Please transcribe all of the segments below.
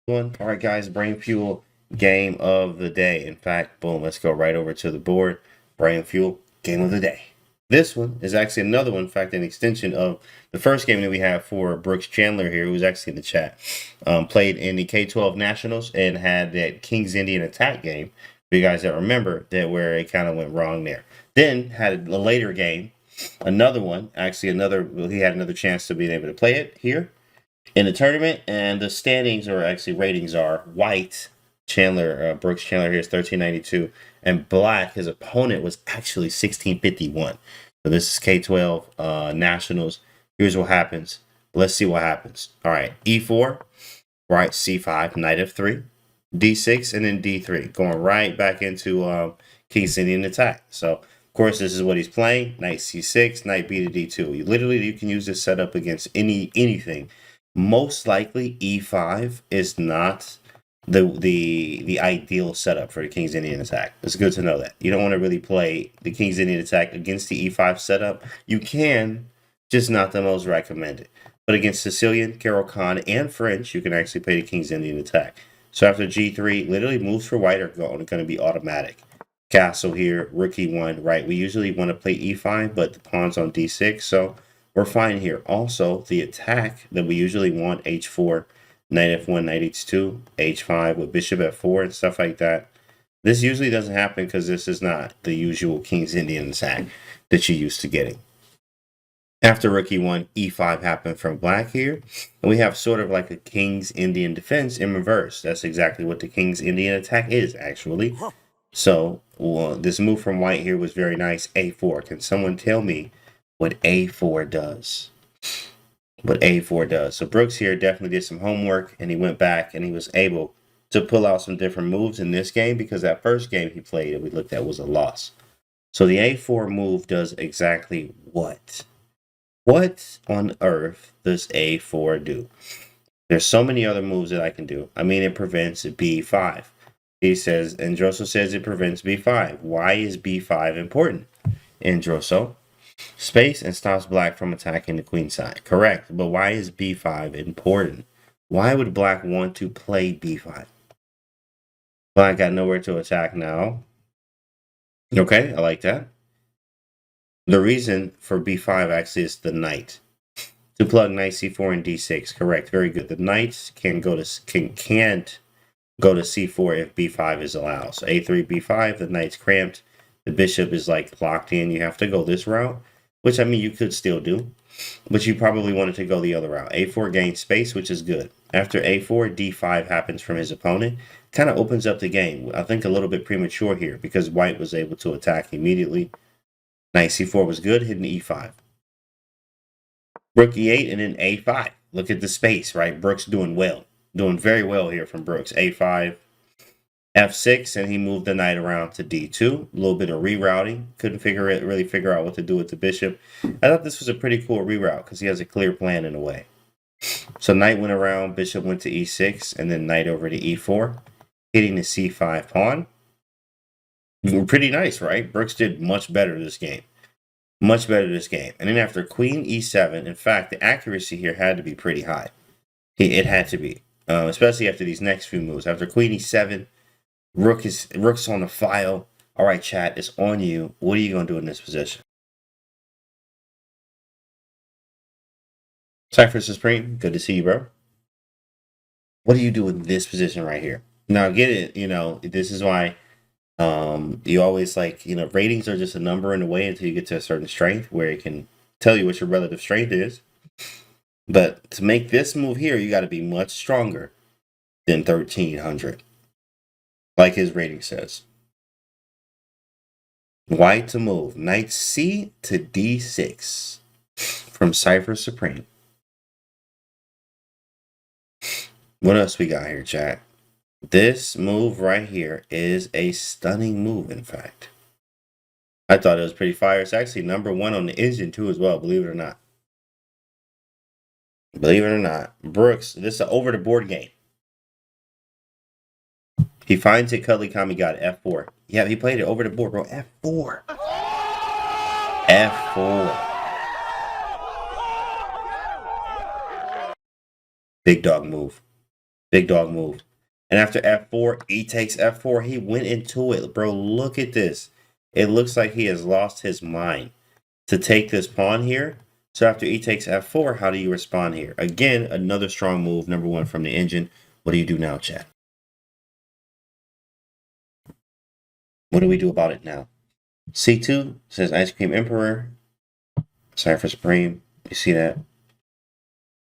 All right, guys, Breinfuel game of the day. In fact, boom, let's go right over to the board. Breinfuel game of the day. This one is actually another one, in fact, an extension of the first game that we have for Brooks Chandler here, who was actually in the chat. Played in the K-12 Nationals and had that Kings Indian attack game. For you guys that remember that where it kind of went wrong there. Then had a later game, another one, actually he had another chance to be able to play it here in the tournament, and the standings or actually ratings are white. Brooks Chandler here is 1392, and black, his opponent, was actually 1651. So this is K-12 Nationals. Here's what happens. Let's see what happens. All right, E4, right, C5, knight f3, D6, and then D3, going right back into King's Indian attack. So, of course, this is what he's playing. Knight C6, knight B to D2. You can use this setup against anything. Most likely E5 is not the ideal setup for the King's Indian attack. It's good to know that. You don't want to really play the King's Indian attack against the E5 setup. You can, just not the most recommended. But against Sicilian, Caro-Kann, and French, you can actually play the King's Indian attack. So after G3, literally moves for white are going to be automatic. Castle here, rook E1, right? We usually want to play E5, but the pawn's on D6, so we're fine here. Also, the attack that we usually want, H4, knight F1, knight H2, H5 with bishop F4 and stuff like that. This usually doesn't happen because this is not the usual King's Indian attack that you're used to getting. After rook E1, E5 happened from black here. And we have sort of like a King's Indian defense in reverse. That's exactly what the King's Indian attack is, actually. So this move from white here was very nice. A4. Can someone tell me what A4 does? What A4 does. So Brooks here definitely did some homework, and he went back and he was able to pull out some different moves in this game, because that first game he played that we looked at was a loss. So the A4 move does exactly what? What on earth does A4 do? There's so many other moves that I can do. I mean, it prevents B5. He says, Androso says it prevents B5. Why is B5 important? Androso, space and stops black from attacking the queen side. Correct, but why is B5 important? Why would black want to play B5? Black got nowhere to attack now. Okay, I like that. The reason for B5 actually is the knight. To plug knight C4 and D6. Correct, very good. The knights can't go to C4 if B5 is allowed. So A3, B5, the knight's cramped. The bishop is like locked in. You have to go this route, which I mean you could still do, but you probably wanted to go the other route. A4 gains space, which is good. After A4, D5 happens from his opponent. Kind of opens up the game. I think a little bit premature here because white was able to attack immediately. Knight C4 was good, hitting E5. Rook E8 and then A5. Look at the space, right? Brooks doing well. Doing very well here from Brooks. A5, F6, and he moved the knight around to D2. A little bit of rerouting. Couldn't really figure out what to do with the bishop. I thought this was a pretty cool reroute because he has a clear plan in a way. So knight went around, bishop went to E6, and then knight over to E4, hitting the C5 pawn. Pretty nice, right? Brooks did much better this game. Much better this game. And then after queen E7, in fact, the accuracy here had to be pretty high. It had to be, especially after these next few moves. After queen E7, rook's on the file. All right, chat, it's on you. What are you going to do in this position? Cypher Supreme, good to see you, bro. What do you do in this position right here? Now, get it, this is why you always ratings are just a number in a way until you get to a certain strength where it can tell you what your relative strength is. But to make this move here, you got to be much stronger than 1300, like his rating says. White to move. Knight C to D6 from Cypher Supreme. What else we got here, chat? This move right here is a stunning move, in fact. I thought it was pretty fire. It's actually #1 on the engine, too, as well, believe it or not. Believe it or not. Brooks, this is an over-the-board game. He finds it, Cuddly Kami got F4. Yeah, he played it over the board, bro. F4. F4. Big dog move. Big dog move. And after f4, e takes f4. He went into it, bro. Look at this. It looks like he has lost his mind to take this pawn here. So after e takes f4, how do you respond here? Again, another strong move, number one from the engine. What do you do now, chat? What do we do about it now? C2 says Ice Cream Emperor. Cypher Supreme. You see that?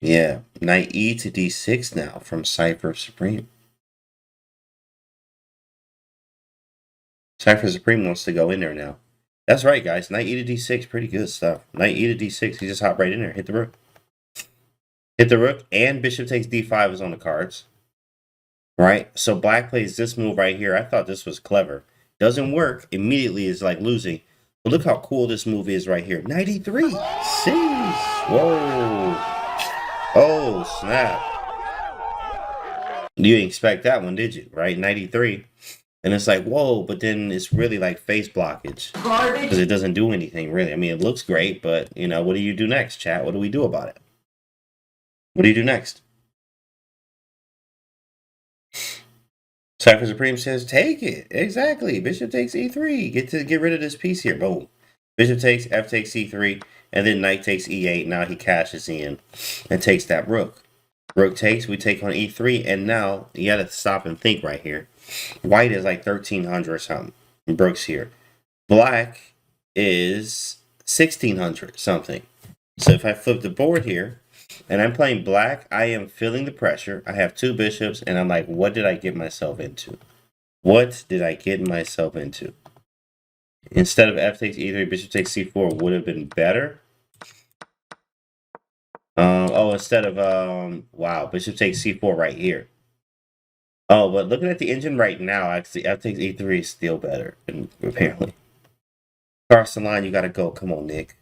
Yeah. Knight e to d6 now from Cypher Supreme. Cypher Supreme wants to go in there now. That's right, guys. Knight e to d6. Pretty good stuff. Knight e to d6. He just hopped right in there. Hit the rook. Hit the rook, and bishop takes d5 is on the cards. Right? So black plays this move right here. I thought this was clever. Doesn't work. Immediately is like losing. But look how cool this move is right here. 93. Jeez. Whoa. Oh, snap. You didn't expect that one, did you? Right? 93. And it's like, whoa, but then it's really like face blockage. Because it doesn't do anything, really. I mean, it looks great, but, you know, what do you do next, chat? What do we do about it? What do you do next? Cypher Supreme says, take it. Exactly. Bishop takes e3. Get rid of this piece here. Boom. Bishop takes, f takes e3, and then knight takes e8. Now he cashes in and takes that rook. Rook takes, we take on e3, and now you got to stop and think right here. White is like 1,300 or something. Brooks here. Black is 1,600 something. So if I flip the board here, and I'm playing black, I am feeling the pressure. I have two bishops, and I'm like, what did I get myself into? What did I get myself into? Instead of f takes e3, bishop takes c4 would have been better. Instead of, wow, bishop takes c4 right here. Oh, but looking at the engine right now, actually, f takes e3 is still better, apparently. Across the line, you got to go. Come on, Nick.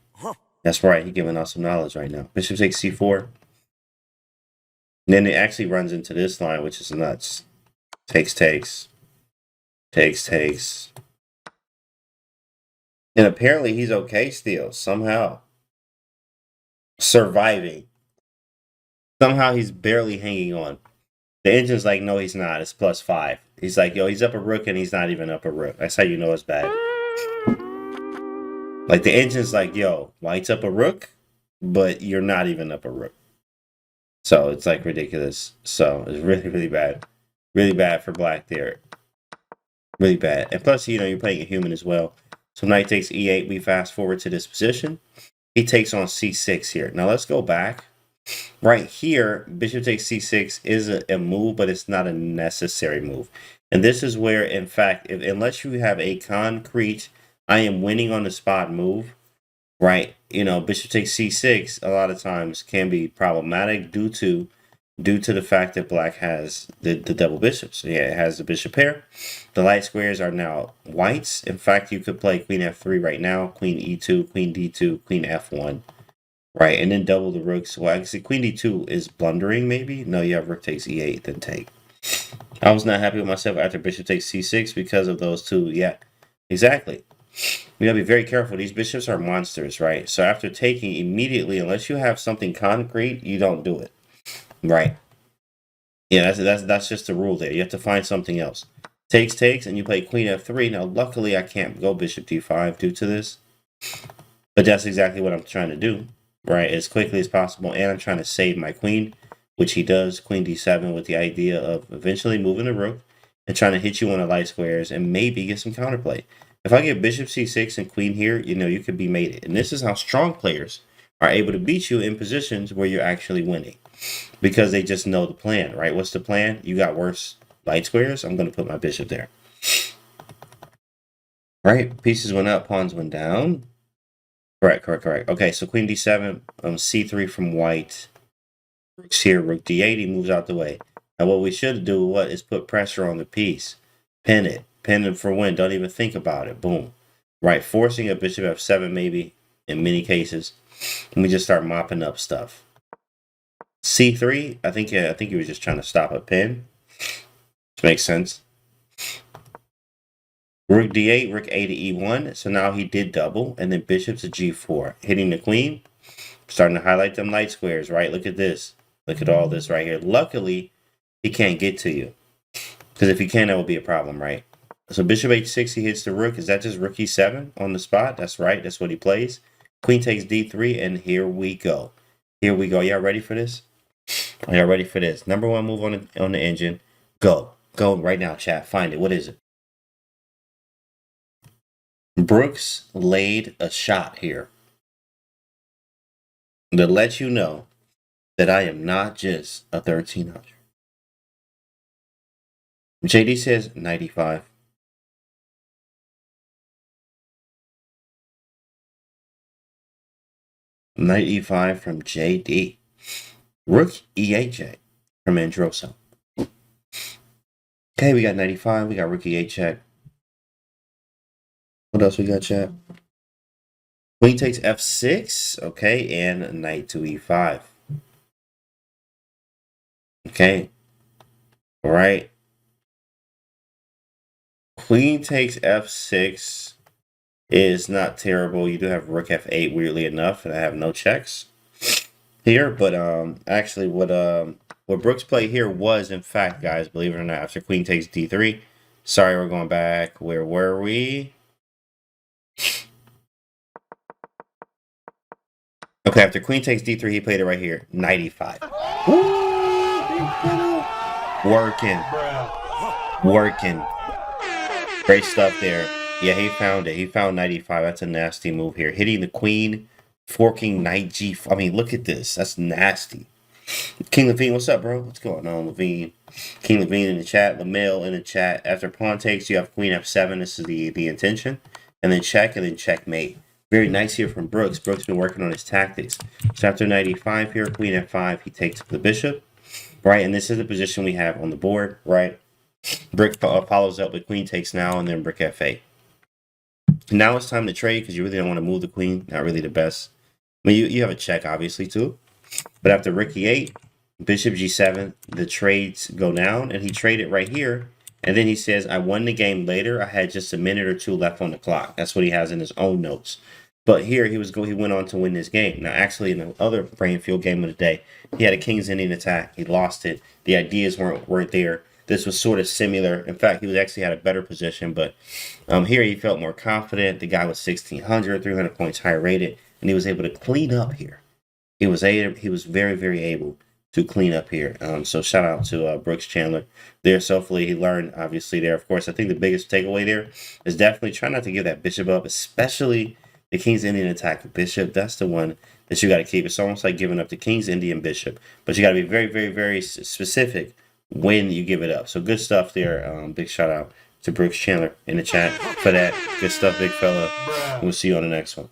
That's right. He's giving us some knowledge right now. Bishop takes c4. And then it actually runs into this line, which is nuts. Takes. And apparently he's okay still, somehow. Surviving. Somehow he's barely hanging on. The engine's like, no, he's not. It's +5. He's like, yo, he's up a rook, and he's not even up a rook. That's how you know it's bad. Like, the engine's like, yo, White's up a rook, but you're not even up a rook. So it's like ridiculous. So it's really, really bad. Really bad for black there. Really bad. And plus, you know, you're playing a human as well. So knight takes e8. We fast forward to this position. He takes on c6 here. Now let's go back. Right here, bishop takes c6 is a move, but it's not a necessary move. And this is where, in fact, unless you have a concrete, I am winning on the spot move, right? You know, bishop takes c6 a lot of times can be problematic due to the fact that black has the double bishops. So yeah, it has the bishop pair. The light squares are now whites. In fact, you could play queen f3 right now, queen e2, queen d2, queen f1. Right, and then double the rooks. Well, actually, queen d2 is blundering, maybe? No, you have rook takes e8, then take. I was not happy with myself after bishop takes c6 because of those two. Yeah, exactly. We gotta be very careful. These bishops are monsters, right? So after taking immediately, unless you have something concrete, you don't do it. Right. Yeah, that's just the rule there. You have to find something else. Takes, and you play queen f3. Now, luckily, I can't go bishop d5 due to this. But that's exactly what I'm trying to do. Right, as quickly as possible, and I'm trying to save my queen, which he does, queen d7, with the idea of eventually moving the rook and trying to hit you on the light squares and maybe get some counterplay. If I get bishop c6 and queen here, you know, you could be mated. And this is how strong players are able to beat you in positions where you're actually winning, because they just know the plan, right? What's the plan? You got worse light squares, I'm going to put my bishop there. Right, pieces went up, pawns went down. Correct. Okay, so queen d7, c3 from white. Rook's here, rook d8, he moves out the way. Now what we should do is put pressure on the piece. Pin it for win. Don't even think about it. Boom. Right, forcing a bishop f7 maybe in many cases. And we just start mopping up stuff. c3, I think he was just trying to stop a pin. Which makes sense. Rook d8, rook a to e1. So now he did double, and then bishop to g4, hitting the queen, starting to highlight them light squares. Right, look at this. Look at all this right here. Luckily, he can't get to you. Because if he can, that would be a problem, right? So bishop h6, he hits the rook. Is that just rook e7 on the spot? That's right. That's what he plays. Queen takes d3, and here we go. Here we go. Y'all ready for this? Are y'all ready for this? Number one move on the engine. Go. Go right now, chat. Find it. What is it? Brooks laid a shot here to let you know that I am not just a 1300. JD says 95. Knight e5 from JD. Rook e8 from Androso. Okay, we got 95. We got rook e8 check. What else we got, chat? Queen takes f6. Okay, and knight to e5. Okay. All right. Queen takes f6 is not terrible. You do have rook f8, weirdly enough, and I have no checks here. But actually, what Brooks played here was, in fact, guys, believe it or not, after queen takes d3. Sorry, we're going back. Where were we? Okay, after queen takes d3, he played it right here. 95. Working. Working. Great stuff there. Yeah, he found it. He found 95. That's a nasty move here. Hitting the queen, forking knight g4. I mean, look at this. That's nasty. King Levine, what's up, bro? What's going on, Levine? King Levine in the chat. Lamel in the chat. After pawn takes, you have queen f7. This is the intention. And then checkmate. Very nice here from Brooks. Brooks been working on his tactics. So after 95 here, queen f5, he takes the bishop, right? And this is the position we have on the board, right? Brick follows up with queen takes now, and then brick f8. Now it's time to trade because you really don't want to move the queen. Not really the best. I mean, you have a check, obviously, too. But after rook e8, bishop g7, the trades go down, and he traded right here. And then he says, I won the game later. I had just a minute or two left on the clock. That's what he has in his own notes. But here he went on to win this game. Now, actually, in the other Breinfuel game of the day, he had a King's Indian attack. He lost it. The ideas weren't there. This was sort of similar. In fact, he was actually had a better position. But here he felt more confident. The guy was 1,600, 300 points higher rated, and he was able to clean up here. He was very, very able to clean up here. So shout out to Brooks Chandler there. So hopefully he learned, obviously, there. Of course, I think the biggest takeaway there is definitely try not to give that bishop up, especially the King's Indian attack bishop. That's the one that you got to keep. It's almost like giving up the King's Indian bishop, but you got to be very, very, very specific when you give it up. So good stuff there. Big shout out to Brooks Chandler in the chat for that. Good stuff, big fella. We'll see you on the next one.